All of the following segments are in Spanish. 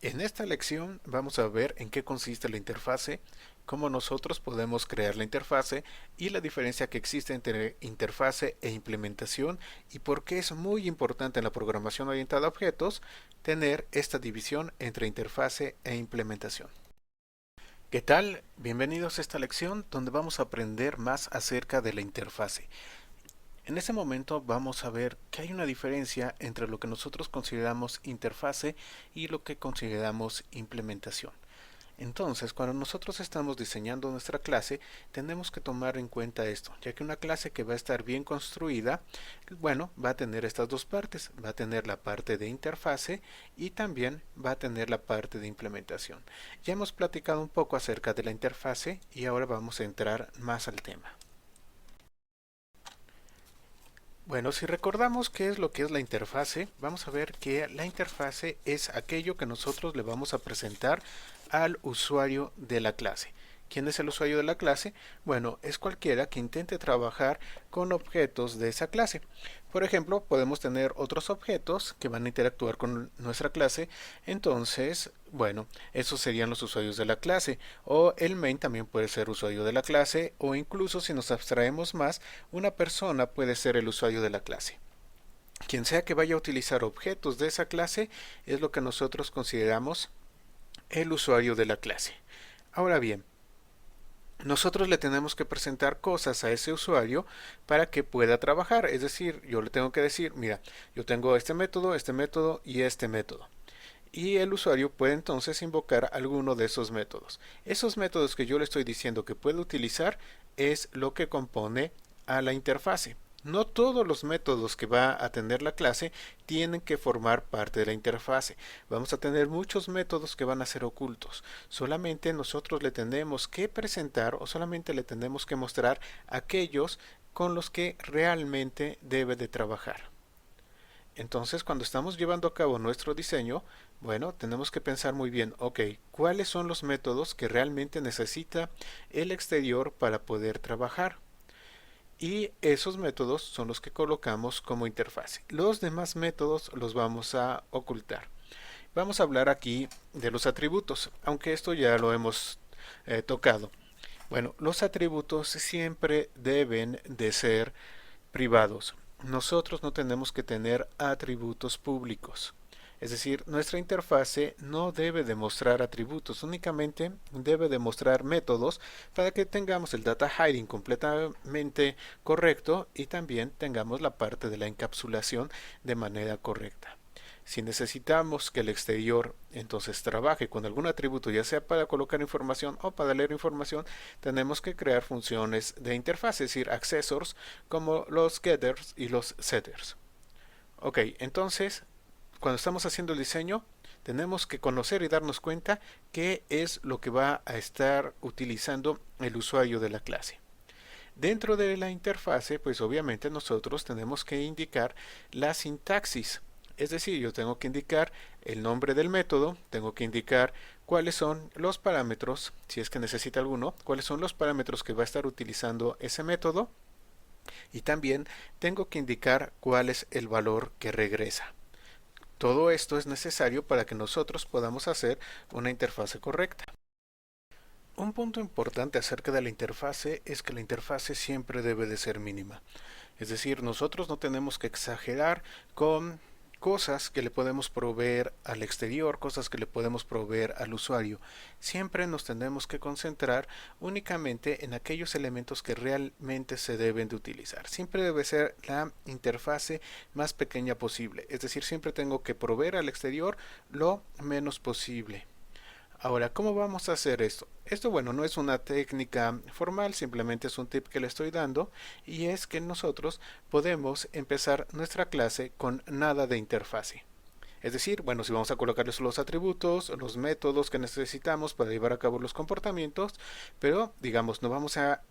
En esta lección vamos a ver en qué consiste la interfase, cómo nosotros podemos crear la interfase y la diferencia que existe entre interfase e implementación y por qué es muy importante en la programación orientada a objetos tener esta división entre interfase e implementación. ¿Qué tal? Bienvenidos a esta lección donde vamos a aprender más acerca de la interfase. En este momento vamos a ver que hay una diferencia entre lo que nosotros consideramos interfase y lo que consideramos implementación. Entonces, cuando nosotros estamos diseñando nuestra clase, tenemos que tomar en cuenta esto, ya que una clase que va a estar bien construida, bueno, va a tener estas dos partes, va a tener la parte de interfase y también va a tener la parte de implementación. Ya hemos platicado un poco acerca de la interfase y ahora vamos a entrar más al tema. Bueno, si recordamos qué es lo que es la interfase, vamos a ver que la interfase es aquello que nosotros le vamos a presentar al usuario de la clase. ¿Quién es el usuario de la clase? Bueno, es cualquiera que intente trabajar con objetos de esa clase. Por ejemplo, podemos tener otros objetos que van a interactuar con nuestra clase. Entonces, bueno, esos serían los usuarios de la clase. O el main también puede ser usuario de la clase. O incluso si nos abstraemos más, una persona puede ser el usuario de la clase. Quien sea que vaya a utilizar objetos de esa clase es lo que nosotros consideramos el usuario de la clase. Ahora bien, nosotros le tenemos que presentar cosas a ese usuario para que pueda trabajar. Es decir, yo le tengo que decir, mira, yo tengo este método y este método. Y el usuario puede entonces invocar alguno de esos métodos. Esos métodos que yo le estoy diciendo que puede utilizar es lo que compone a la interfase. No todos los métodos que va a tener la clase tienen que formar parte de la interfase. Vamos a tener muchos métodos que van a ser ocultos. Solamente nosotros le tenemos que presentar o solamente le tenemos que mostrar aquellos con los que realmente debe de trabajar. Entonces, cuando estamos llevando a cabo nuestro diseño, bueno, tenemos que pensar muy bien, ok, ¿cuáles son los métodos que realmente necesita el exterior para poder trabajar? Y esos métodos son los que colocamos como interfase. Los demás métodos los vamos a ocultar. Vamos a hablar aquí de los atributos, aunque esto ya lo hemos tocado. Bueno, los atributos siempre deben de ser privados. Nosotros no tenemos que tener atributos públicos. Es decir, nuestra interfase no debe demostrar atributos, únicamente debe demostrar métodos para que tengamos el data hiding completamente correcto y también tengamos la parte de la encapsulación de manera correcta. Si necesitamos que el exterior entonces trabaje con algún atributo, ya sea para colocar información o para leer información, tenemos que crear funciones de interfaz, es decir, accessors como los getters y los setters. Ok, entonces cuando estamos haciendo el diseño, tenemos que conocer y darnos cuenta qué es lo que va a estar utilizando el usuario de la clase. Dentro de la interfase, pues obviamente nosotros tenemos que indicar la sintaxis. Es decir, yo tengo que indicar el nombre del método, tengo que indicar cuáles son los parámetros, si es que necesita alguno, cuáles son los parámetros que va a estar utilizando ese método y también tengo que indicar cuál es el valor que regresa. Todo esto es necesario para que nosotros podamos hacer una interfase correcta. Un punto importante acerca de la interfase es que la interfase siempre debe de ser mínima. Es decir, nosotros no tenemos que exagerar con cosas que le podemos proveer al exterior, cosas que le podemos proveer al usuario. Siempre nos tenemos que concentrar únicamente en aquellos elementos que realmente se deben de utilizar. Siempre debe ser la interfase más pequeña posible. Es decir, siempre tengo que proveer al exterior lo menos posible. Ahora, ¿cómo vamos a hacer esto? Esto, bueno, no es una técnica formal, simplemente es un tip que le estoy dando y es que nosotros podemos empezar nuestra clase con nada de interfase. Es decir, bueno, si vamos a colocarles los atributos, los métodos que necesitamos para llevar a cabo los comportamientos, pero digamos, no vamos a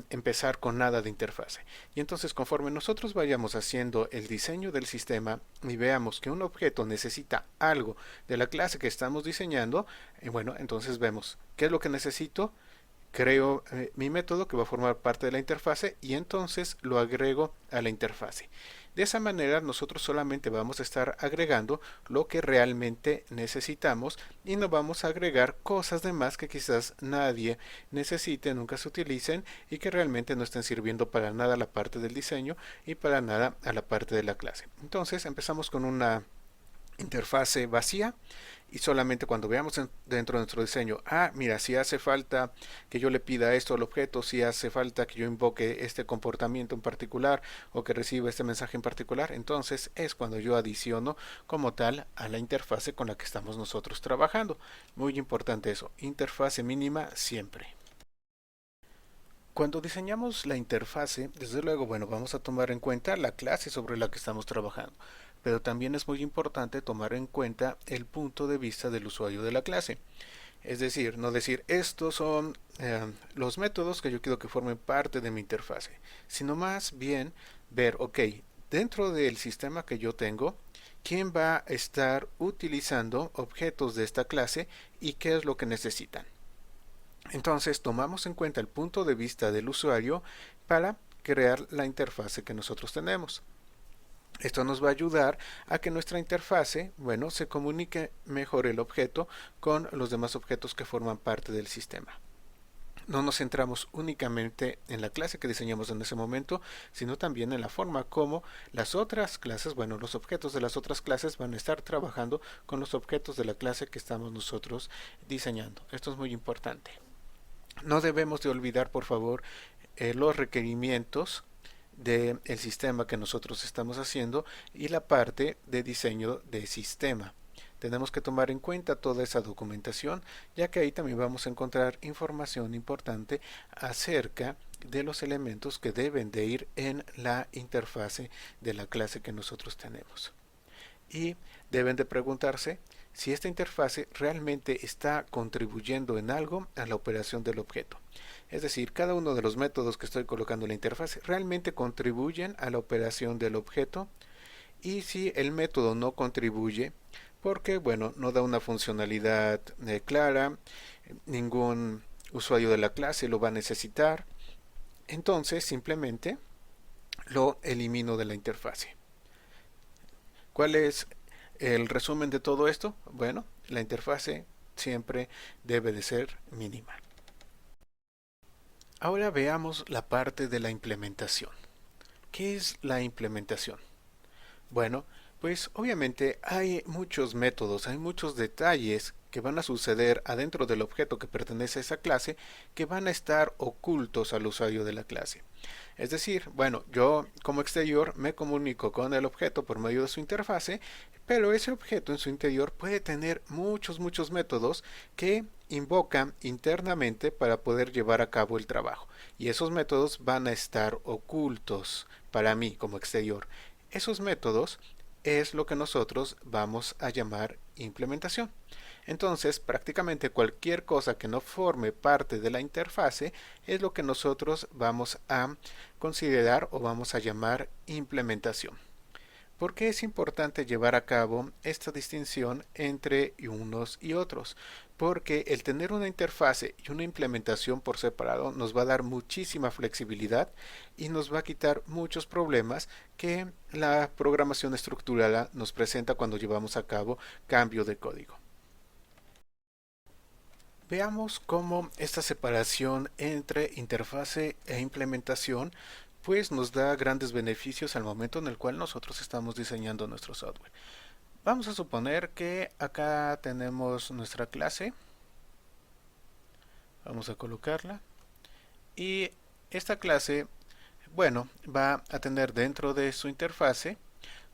empezar con nada de interfase. Y entonces conforme nosotros vayamos haciendo el diseño del sistema y veamos que un objeto necesita algo de la clase que estamos diseñando, bueno, entonces vemos qué es lo que necesito, creo mi método que va a formar parte de la interfase y entonces lo agrego a la interfase. De esa manera nosotros solamente vamos a estar agregando lo que realmente necesitamos y no vamos a agregar cosas de más que quizás nadie necesite, nunca se utilicen y que realmente no estén sirviendo para nada a la parte del diseño y para nada a la parte de la clase. Entonces empezamos con una interfase vacía y solamente cuando veamos dentro de nuestro diseño, mira, si hace falta que yo le pida esto al objeto, si hace falta que yo invoque este comportamiento en particular o que reciba este mensaje en particular, entonces es cuando yo adiciono como tal a la interfase con la que estamos nosotros trabajando. Muy importante eso, interfase mínima siempre. Cuando diseñamos la interfase, desde luego, bueno, vamos a tomar en cuenta la clase sobre la que estamos trabajando, pero también es muy importante tomar en cuenta el punto de vista del usuario de la clase. Es decir, no decir estos son los métodos que yo quiero que formen parte de mi interfase, sino más bien ver, ok, dentro del sistema que yo tengo, ¿quién va a estar utilizando objetos de esta clase y qué es lo que necesitan? Entonces tomamos en cuenta el punto de vista del usuario para crear la interfase que nosotros tenemos. Esto nos va a ayudar a que nuestra interfase, bueno, se comunique mejor el objeto con los demás objetos que forman parte del sistema. No nos centramos únicamente en la clase que diseñamos en ese momento, sino también en la forma como las otras clases, bueno, los objetos de las otras clases van a estar trabajando con los objetos de la clase que estamos nosotros diseñando. Esto es muy importante. No debemos de olvidar, por favor, los requerimientos del sistema que nosotros estamos haciendo y la parte de diseño de sistema. Tenemos que tomar en cuenta toda esa documentación, ya que ahí también vamos a encontrar información importante acerca de los elementos que deben de ir en la interfase de la clase que nosotros tenemos. Y deben de preguntarse si esta interfase realmente está contribuyendo en algo a la operación del objeto. Es decir, cada uno de los métodos que estoy colocando en la interfase realmente contribuyen a la operación del objeto, y si el método no contribuye porque, bueno, no da una funcionalidad clara, ningún usuario de la clase lo va a necesitar, entonces simplemente lo elimino de la interfase. ¿Cuál es el resumen de todo esto? Bueno, la interfase siempre debe de ser mínima. Ahora veamos la parte de la implementación. ¿Qué es la implementación? Bueno, pues obviamente hay muchos métodos, hay muchos detalles que van a suceder adentro del objeto que pertenece a esa clase que van a estar ocultos al usuario de la clase. Es decir, bueno, yo como exterior me comunico con el objeto por medio de su interfase, pero ese objeto en su interior puede tener muchos métodos que invocan internamente para poder llevar a cabo el trabajo. Y esos métodos van a estar ocultos para mí como exterior. Esos métodos es lo que nosotros vamos a llamar implementación. Entonces, prácticamente cualquier cosa que no forme parte de la interfase es lo que nosotros vamos a considerar o vamos a llamar implementación. ¿Por qué es importante llevar a cabo esta distinción entre unos y otros? Porque el tener una interfase y una implementación por separado nos va a dar muchísima flexibilidad y nos va a quitar muchos problemas que la programación estructurada nos presenta cuando llevamos a cabo cambio de código. Veamos cómo esta separación entre interfase e implementación pues nos da grandes beneficios al momento en el cual nosotros estamos diseñando nuestro software. Vamos a suponer que acá tenemos nuestra clase. Vamos a colocarla. Y esta clase, bueno, va a tener dentro de su interfase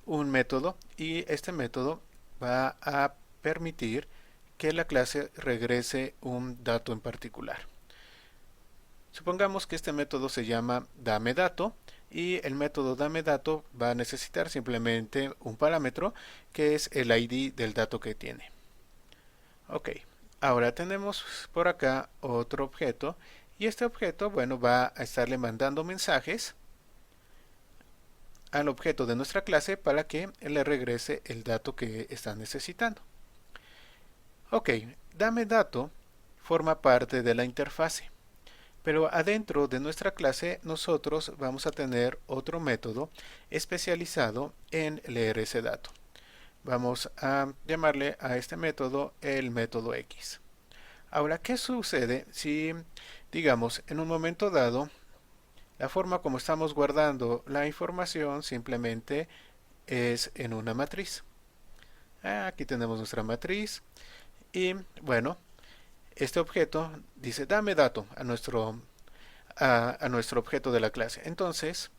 un método y este método va a permitir que la clase regrese un dato en particular. Supongamos que este método se llama dameDato y el método dameDato va a necesitar simplemente un parámetro que es el ID del dato que tiene. Ok, ahora tenemos por acá otro objeto y este objeto, bueno, va a estarle mandando mensajes al objeto de nuestra clase para que le regrese el dato que está necesitando. Ok, dameDato forma parte de la interfase. Pero adentro de nuestra clase nosotros vamos a tener otro método especializado en leer ese dato. Vamos a llamarle a este método el método X. Ahora, ¿qué sucede si, digamos, en un momento dado, la forma como estamos guardando la información simplemente es en una matriz? Aquí tenemos nuestra matriz y, bueno, este objeto dice dame dato a nuestro objeto de la clase. Entonces,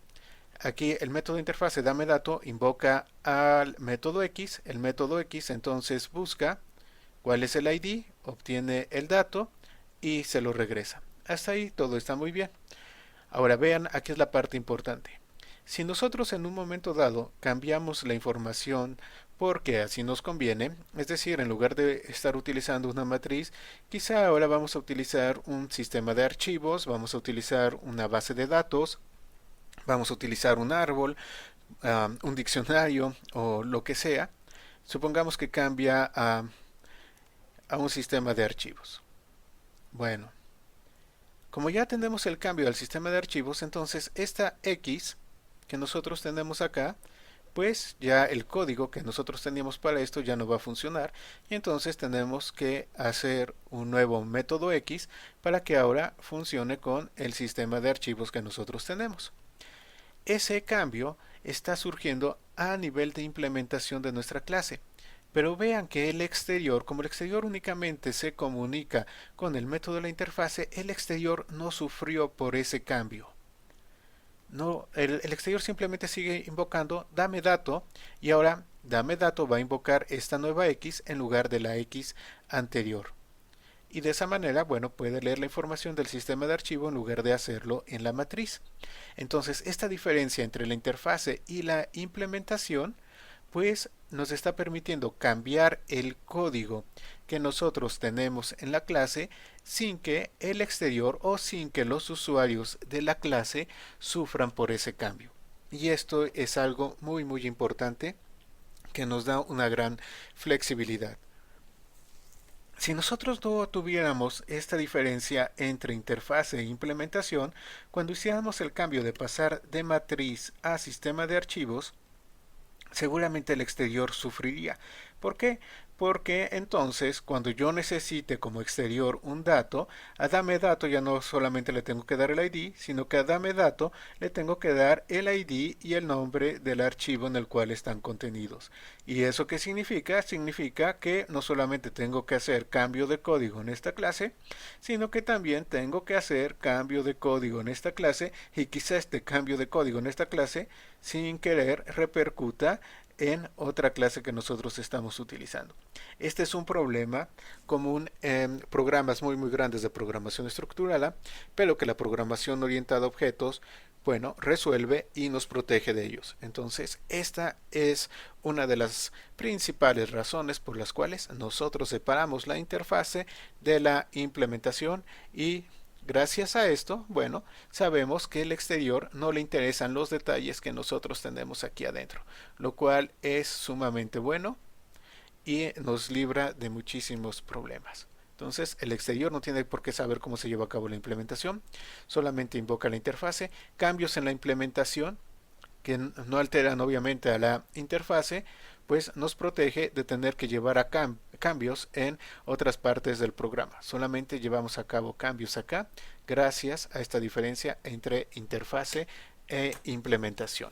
aquí el método de interfase dame dato invoca al método X. El método X entonces busca cuál es el ID, obtiene el dato y se lo regresa. Hasta ahí todo está muy bien. Ahora vean, aquí es la parte importante. Si nosotros en un momento dado cambiamos la información porque así nos conviene, es decir, en lugar de estar utilizando una matriz, quizá ahora vamos a utilizar un sistema de archivos, vamos a utilizar una base de datos, vamos a utilizar un árbol, un diccionario o lo que sea. Supongamos que cambia a un sistema de archivos. Bueno, como ya tenemos el cambio al sistema de archivos, entonces esta X que nosotros tenemos acá, pues ya el código que nosotros teníamos para esto ya no va a funcionar y entonces tenemos que hacer un nuevo método X para que ahora funcione con el sistema de archivos que nosotros tenemos. Ese cambio está surgiendo a nivel de implementación de nuestra clase. Pero vean que el exterior, como el exterior únicamente se comunica con el método de la interfase, el exterior no sufrió por ese cambio. No, el exterior simplemente sigue invocando dame dato y ahora dame dato va a invocar esta nueva X en lugar de la X anterior. Y de esa manera, bueno, puede leer la información del sistema de archivo en lugar de hacerlo en la matriz. Entonces, esta diferencia entre la interfase y la implementación pues nos está permitiendo cambiar el código que nosotros tenemos en la clase sin que el exterior o sin que los usuarios de la clase sufran por ese cambio. Y esto es algo muy importante que nos da una gran flexibilidad. Si nosotros no tuviéramos esta diferencia entre interfase e implementación, cuando hiciéramos el cambio de pasar de matriz a sistema de archivos, seguramente el exterior sufriría. ¿Por qué? Porque entonces cuando yo necesite como exterior un dato, a dame dato ya no solamente le tengo que dar el ID, sino que a dame dato le tengo que dar el ID y el nombre del archivo en el cual están contenidos. ¿Y eso qué significa? Significa que no solamente tengo que hacer cambio de código en esta clase, sino que también tengo que hacer cambio de código en esta clase y quizá este cambio de código en esta clase sin querer repercuta en otra clase que nosotros estamos utilizando. Este es un problema común en programas muy grandes de programación estructurada, pero que la programación orientada a objetos, bueno, resuelve y nos protege de ellos. Entonces, esta es una de las principales razones por las cuales nosotros separamos la interfase de la implementación y gracias a esto, bueno, sabemos que el exterior no le interesan los detalles que nosotros tenemos aquí adentro, lo cual es sumamente bueno y nos libra de muchísimos problemas. Entonces, el exterior no tiene por qué saber cómo se lleva a cabo la implementación, solamente invoca la interfase, cambios en la implementación que no alteran obviamente a la interfase, pues nos protege de tener que llevar a cambios en otras partes del programa. Solamente llevamos a cabo cambios acá gracias a esta diferencia entre interfase e implementación.